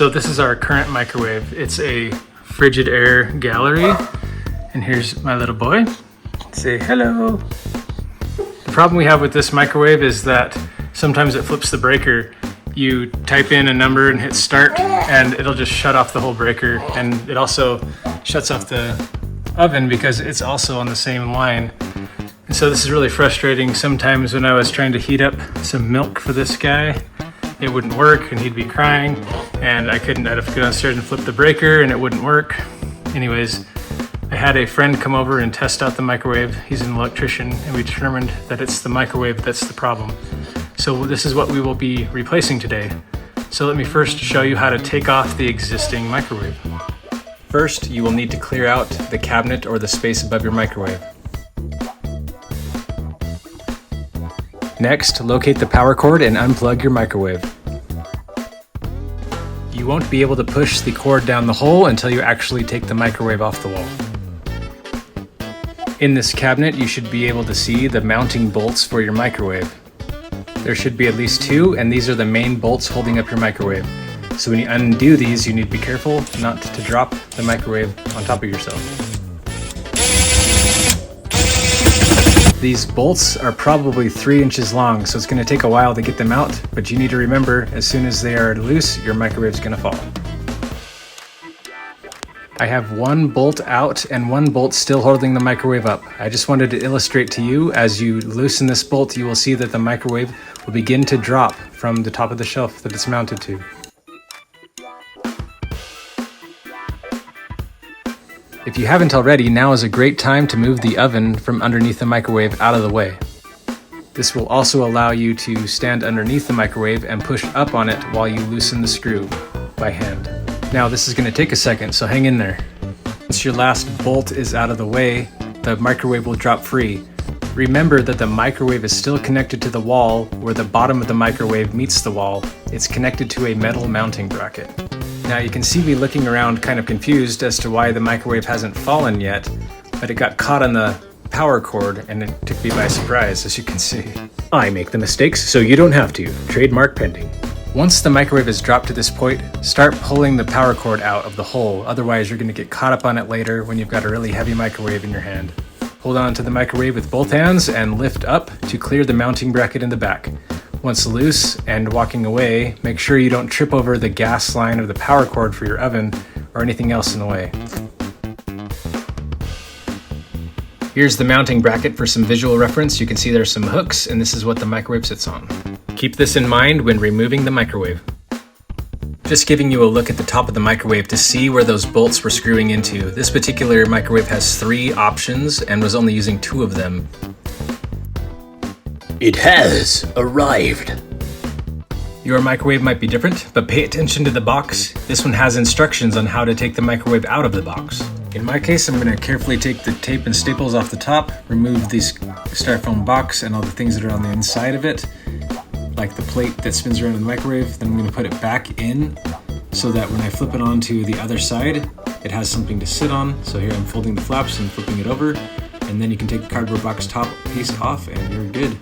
So this is our current microwave. It's a frigid air gallery. And here's my little boy. Say hello. The problem we have with this microwave is that sometimes it flips the breaker. You type in a number and hit start and it'll just shut off the whole breaker. And it also shuts off the oven because it's also on the same line. And so this is really frustrating. Sometimes when I was trying to heat up some milk for this guy, it wouldn't work and he'd be crying and I'd have to go downstairs and flip the breaker and it wouldn't work. Anyways, I had a friend come over and test out the microwave. He's an electrician and we determined that it's the microwave that's the problem. So this is what we will be replacing today. So let me first show you how to take off the existing microwave. First, you will need to clear out the cabinet or the space above your microwave. Next, locate the power cord and unplug your microwave. You won't be able to push the cord down the hole until you actually take the microwave off the wall. In this cabinet, you should be able to see the mounting bolts for your microwave. There should be at least two, and these are the main bolts holding up your microwave. So when you undo these, you need to be careful not to drop the microwave on top of yourself. These bolts are probably 3 inches long, so it's going to take a while to get them out, but you need to remember, as soon as they are loose, your microwave's going to fall. I have one bolt out and one bolt still holding the microwave up. I just wanted to illustrate to you, as you loosen this bolt, you will see that the microwave will begin to drop from the top of the shelf that it's mounted to. If you haven't already, now is a great time to move the oven from underneath the microwave out of the way. This will also allow you to stand underneath the microwave and push up on it while you loosen the screw by hand. Now this is going to take a second, so hang in there. Once your last bolt is out of the way, the microwave will drop free. Remember that the microwave is still connected to the wall where the bottom of the microwave meets the wall. It's connected to a metal mounting bracket. Now you can see me looking around kind of confused as to why the microwave hasn't fallen yet, but it got caught on the power cord and it took me by surprise, as you can see. I make the mistakes so you don't have to. Trademark pending. Once the microwave is dropped to this point, start pulling the power cord out of the hole, otherwise you're going to get caught up on it later when you've got a really heavy microwave in your hand. Hold on to the microwave with both hands and lift up to clear the mounting bracket in the back. Once loose and walking away, make sure you don't trip over the gas line or the power cord for your oven or anything else in the way. Here's the mounting bracket for some visual reference. You can see there's some hooks and this is what the microwave sits on. Keep this in mind when removing the microwave. Just giving you a look at the top of the microwave to see where those bolts were screwing into. This particular microwave has 3 options and was only using 2 of them. It has arrived. Your microwave might be different, but pay attention to the box. This one has instructions on how to take the microwave out of the box. In my case, I'm going to carefully take the tape and staples off the top, remove this styrofoam box and all the things that are on the inside of it, like the plate that spins around in the microwave. Then I'm going to put it back in so that when I flip it onto the other side, it has something to sit on. So here I'm folding the flaps and flipping it over, and then you can take the cardboard box top piece off and you're good.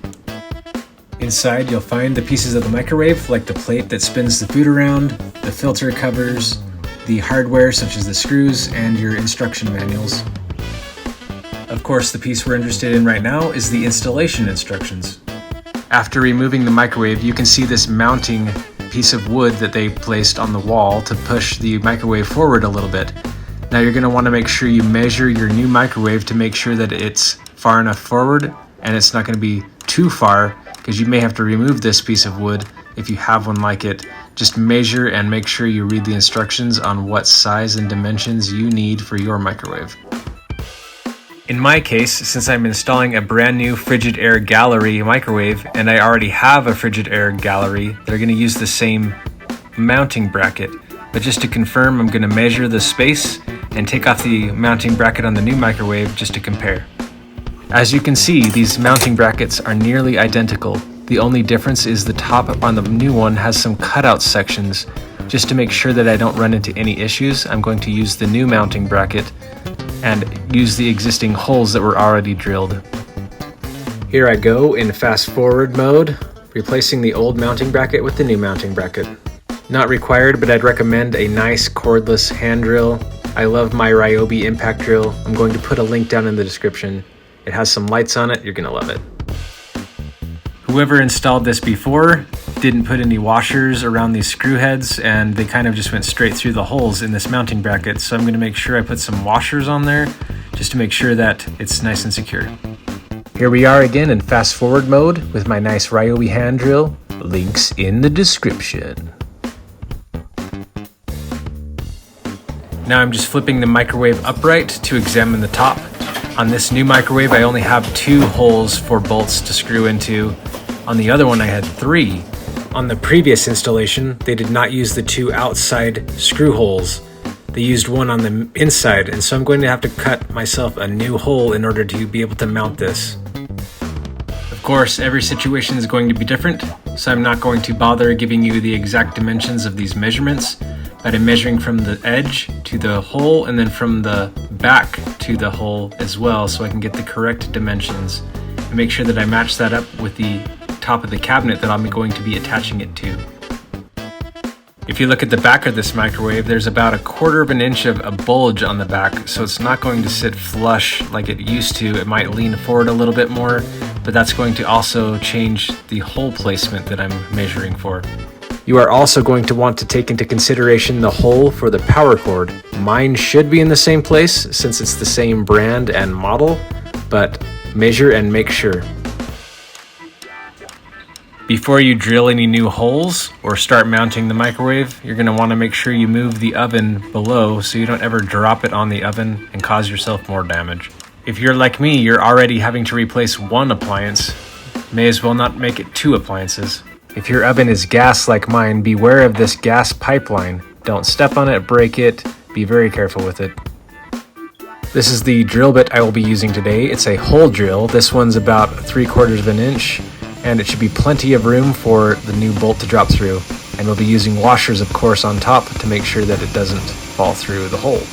Inside, you'll find the pieces of the microwave, like the plate that spins the food around, the filter covers, the hardware such as the screws, and your instruction manuals. Of course, the piece we're interested in right now is the installation instructions. After removing the microwave, you can see this mounting piece of wood that they placed on the wall to push the microwave forward a little bit. Now you're going to want to make sure you measure your new microwave to make sure that it's far enough forward and it's not going to be too far, because you may have to remove this piece of wood if you have one like it. Just measure and make sure you read the instructions on what size and dimensions you need for your microwave. In my case, since I'm installing a brand new frigid air gallery microwave and I already have a frigid air gallery, they're going to use the same mounting bracket. But just to confirm, I'm going to measure the space and take off the mounting bracket on the new microwave just to compare. As you can see, these mounting brackets are nearly identical. The only difference is the top on the new one has some cutout sections. Just to make sure that I don't run into any issues, I'm going to use the new mounting bracket and use the existing holes that were already drilled. Here I go in fast forward mode, replacing the old mounting bracket with the new mounting bracket. Not required, but I'd recommend a nice cordless hand drill. I love my Ryobi impact drill. I'm going to put a link down in the description. It has some lights on it, you're gonna love it. Whoever installed this before didn't put any washers around these screw heads, and they kind of just went straight through the holes in this mounting bracket. So I'm gonna make sure I put some washers on there just to make sure that it's nice and secure. Here we are again in fast forward mode with my nice Ryobi hand drill. Links in the description. Now I'm just flipping the microwave upright to examine the top. On this new microwave, I only have 2 holes for bolts to screw into. On the other one, I had 3. On the previous installation, they did not use the 2 outside screw holes. They used one on the inside, and so I'm going to have to cut myself a new hole in order to be able to mount this. Of course, every situation is going to be different, so I'm not going to bother giving you the exact dimensions of these measurements, but I'm measuring from the edge to the hole and then from the back to the hole as well, so I can get the correct dimensions and make sure that I match that up with the top of the cabinet that I'm going to be attaching it to. If you look at the back of this microwave, there's about 1/4 of an inch of a bulge on the back, so it's not going to sit flush like it used to. It might lean forward a little bit more, but that's going to also change the hole placement that I'm measuring for. You are also going to want to take into consideration the hole for the power cord. Mine should be in the same place since it's the same brand and model, but measure and make sure. Before you drill any new holes or start mounting the microwave, you're going to want to make sure you move the oven below so you don't ever drop it on the oven and cause yourself more damage. If you're like me, you're already having to replace 1 appliance. May as well not make it 2 appliances. If your oven is gas like mine, beware of this gas pipeline. Don't step on it, break it, be very careful with it. This is the drill bit I will be using today. It's a hole drill. This one's about 3/4 of an inch, and it should be plenty of room for the new bolt to drop through. And we'll be using washers, of course, on top to make sure that it doesn't fall through the hole.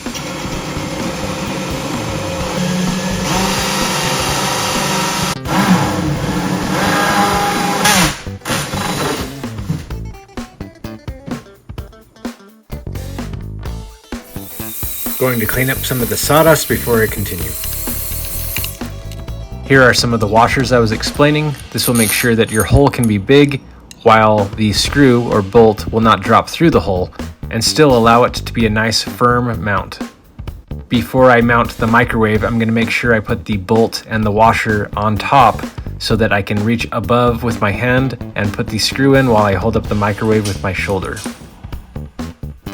Going to clean up some of the sawdust before I continue. Here are some of the washers I was explaining. This will make sure that your hole can be big while the screw or bolt will not drop through the hole and still allow it to be a nice firm mount. Before I mount the microwave, I'm going to make sure I put the bolt and the washer on top so that I can reach above with my hand and put the screw in while I hold up the microwave with my shoulder.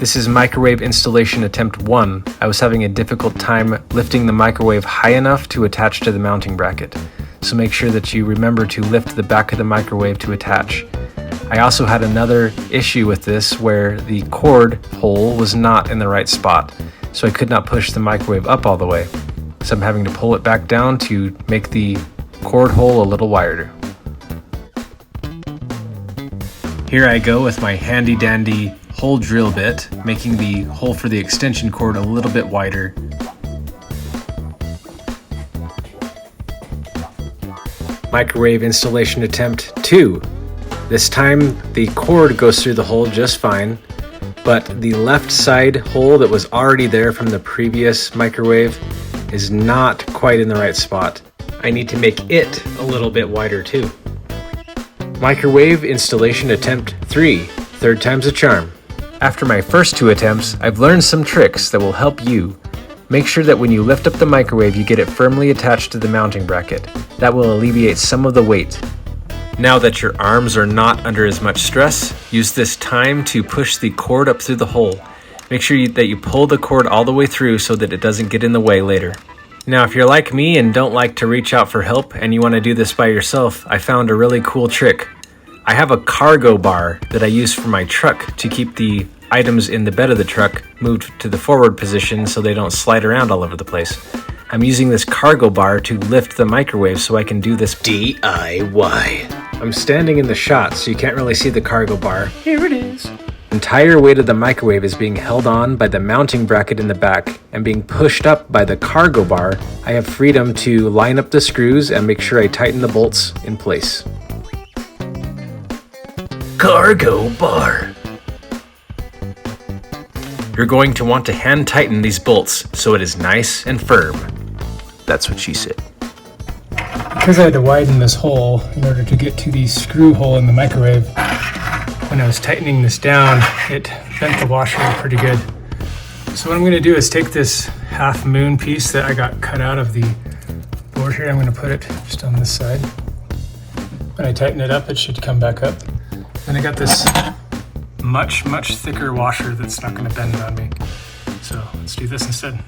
This is microwave installation attempt 1. I was having a difficult time lifting the microwave high enough to attach to the mounting bracket, so make sure that you remember to lift the back of the microwave to attach. I also had another issue with this where the cord hole was not in the right spot, so I could not push the microwave up all the way. So I'm having to pull it back down to make the cord hole a little wider. Here I go with my handy dandy hole drill bit, making the hole for the extension cord a little bit wider. Microwave installation attempt 2. This time the cord goes through the hole just fine, but the left side hole that was already there from the previous microwave is not quite in the right spot. I need to make it a little bit wider too. Microwave installation attempt 3. 3rd time's a charm. After my first 2 attempts, I've learned some tricks that will help you. Make sure that when you lift up the microwave, you get it firmly attached to the mounting bracket. That will alleviate some of the weight. Now that your arms are not under as much stress, use this time to push the cord up through the hole. Make sure that you pull the cord all the way through so that it doesn't get in the way later. Now, if you're like me and don't like to reach out for help and you want to do this by yourself, I found a really cool trick. I have a cargo bar that I use for my truck to keep the items in the bed of the truck moved to the forward position so they don't slide around all over the place. I'm using this cargo bar to lift the microwave so I can do this DIY. I'm standing in the shot so you can't really see the cargo bar. Here it is. The entire weight of the microwave is being held on by the mounting bracket in the back and being pushed up by the cargo bar. I have freedom to line up the screws and make sure I tighten the bolts in place. Cargo bar. You're going to want to hand tighten these bolts so it is nice and firm. That's what she said. Because I had to widen this hole in order to get to the screw hole in the microwave, when I was tightening this down, it bent the washer pretty good. So what I'm going to do is take this half moon piece that I got cut out of the board here. I'm going to put it just on this side. When I tighten it up, it should come back up. Then I got this much thicker washer that's not going to bend on me. So let's do this instead.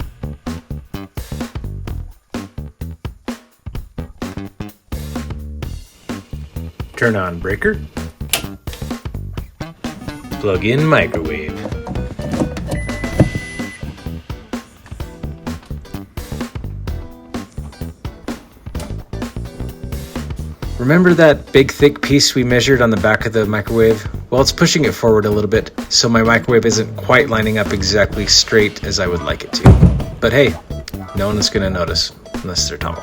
Turn on breaker. Plug in microwave. Remember that big thick piece we measured on the back of the microwave? Well, it's pushing it forward a little bit, so my microwave isn't quite lining up exactly straight as I would like it to. But hey, no one is going to notice, unless they're tall.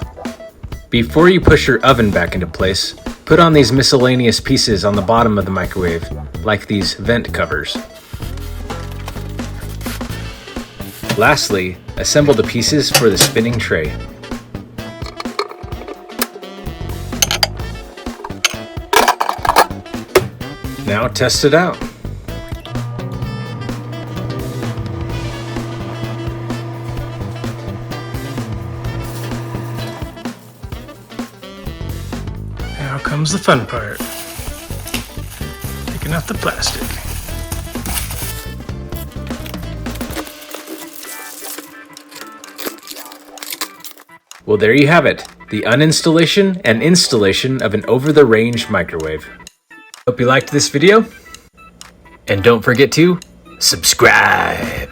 Before you push your oven back into place, put on these miscellaneous pieces on the bottom of the microwave, like these vent covers. Lastly, assemble the pieces for the spinning tray. Now test it out. Now comes the fun part. Taking out the plastic. Well, there you have it, the uninstallation and installation of an over-the-range microwave. Hope you liked this video, and don't forget to subscribe.